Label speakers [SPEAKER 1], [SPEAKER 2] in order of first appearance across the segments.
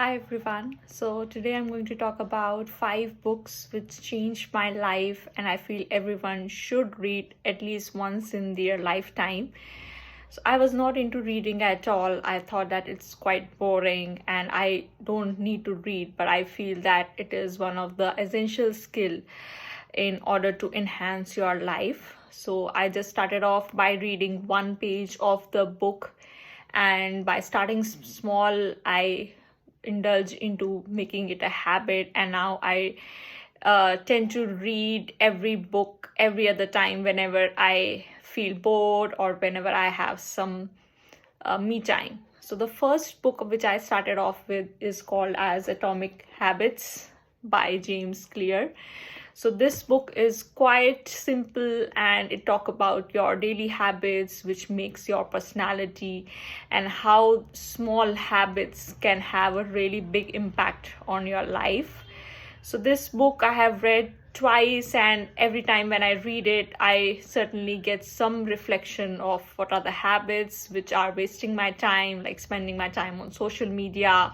[SPEAKER 1] Hi everyone. So today I'm going to talk about 5 books which changed my life and I feel everyone should read at least once in their lifetime. So I was not into reading at all. I thought that it's quite boring and I don't need to read, but I feel that it is one of the essential skill in order to enhance your life. So I just started off by reading one page of the book, and by starting small I indulge into making it a habit, and now I tend to read every book every other time whenever I feel bored or whenever I have some me time. So the first book which I started off with is called as Atomic Habits by James Clear. So this book is quite simple and it talk about your daily habits which makes your personality and how small habits can have a really big impact on your life. So this book I have read twice, and every time when I read it, I certainly get some reflection of what are the habits which are wasting my time, like spending my time on social media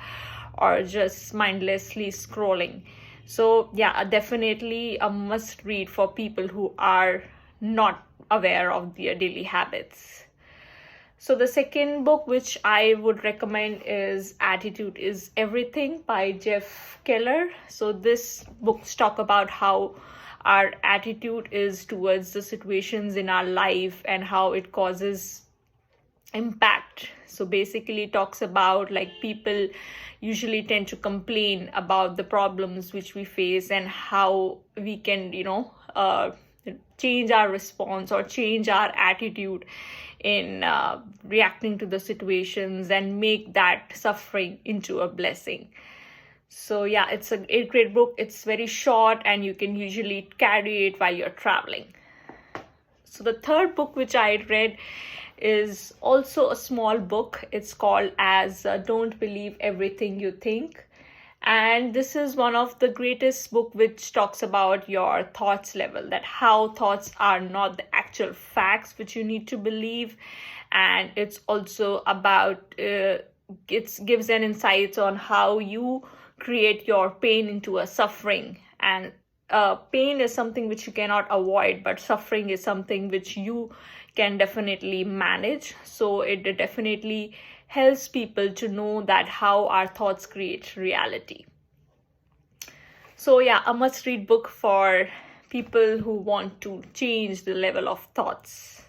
[SPEAKER 1] or just mindlessly scrolling. So yeah, definitely a must read for people who are not aware of their daily habits. So the second book which I would recommend is Attitude is Everything by Jeff Keller. So this books talk about how our attitude is towards the situations in our life and how it causes impact. So basically it talks about like people usually tend to complain about the problems which we face and how we can change our response or change our attitude in reacting to the situations and make that suffering into a blessing. So yeah, it's a great book. It's very short and you can usually carry it while you're traveling. So the third book which I read is also a small book. It's called as Don't Believe Everything You Think. And this is one of the greatest book which talks about your thoughts level, that how thoughts are not the actual facts which you need to believe. And it's also about it gives an insights on how you create your pain into a suffering. And pain is something which you cannot avoid, but suffering is something which you can definitely manage. So it definitely helps people to know that how our thoughts create reality. So yeah, a must read book for people who want to change the level of thoughts.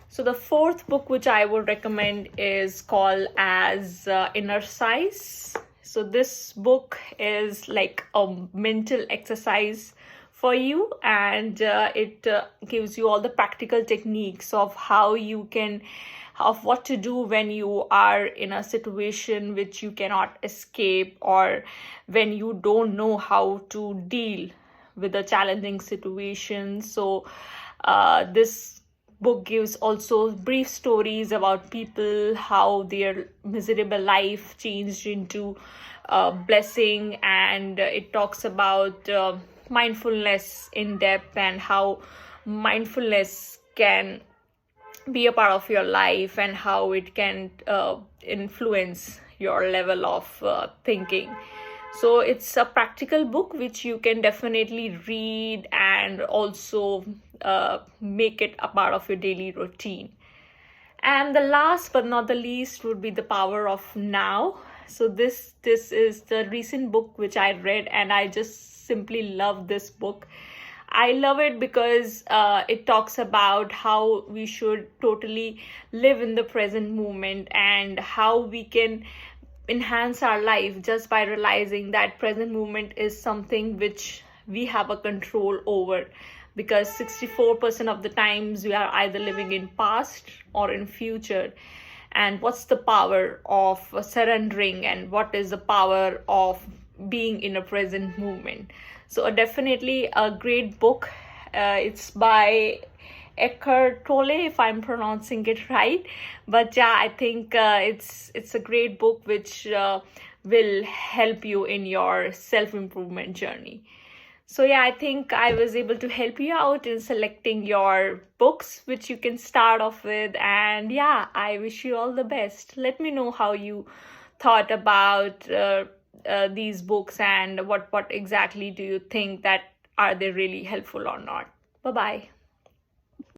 [SPEAKER 1] So the fourth book which I would recommend is called as Inner Size. So this book is like a mental exercise for you, and it gives you all the practical techniques of how you can of what to do when you are in a situation which you cannot escape, or when you don't know how to deal with a challenging situation. So this book gives also brief stories about people, how their miserable life changed into a blessing, and it talks about mindfulness in depth and how mindfulness can be a part of your life and how it can influence your level of thinking. So it's a practical book which you can definitely read and also make it a part of your daily routine. And the last but not the least would be The Power of Now. So this is the recent book which I read, and I just simply love this book. I love it because it talks about how we should totally live in the present moment and how we can enhance our life just by realizing that present moment is something which we have a control over, because 64% of the times we are either living in past or in future. And what's the power of surrendering, and what is the power of being in a present moment? So definitely a great book. It's by Eckhart Tolle, if I'm pronouncing it right. But yeah, I think it's a great book which will help you in your self-improvement journey. So yeah, I think I was able to help you out in selecting your books which you can start off with. And yeah, I wish you all the best. Let me know how you thought about these books, and what exactly do you think, that are they really helpful or not. Bye bye.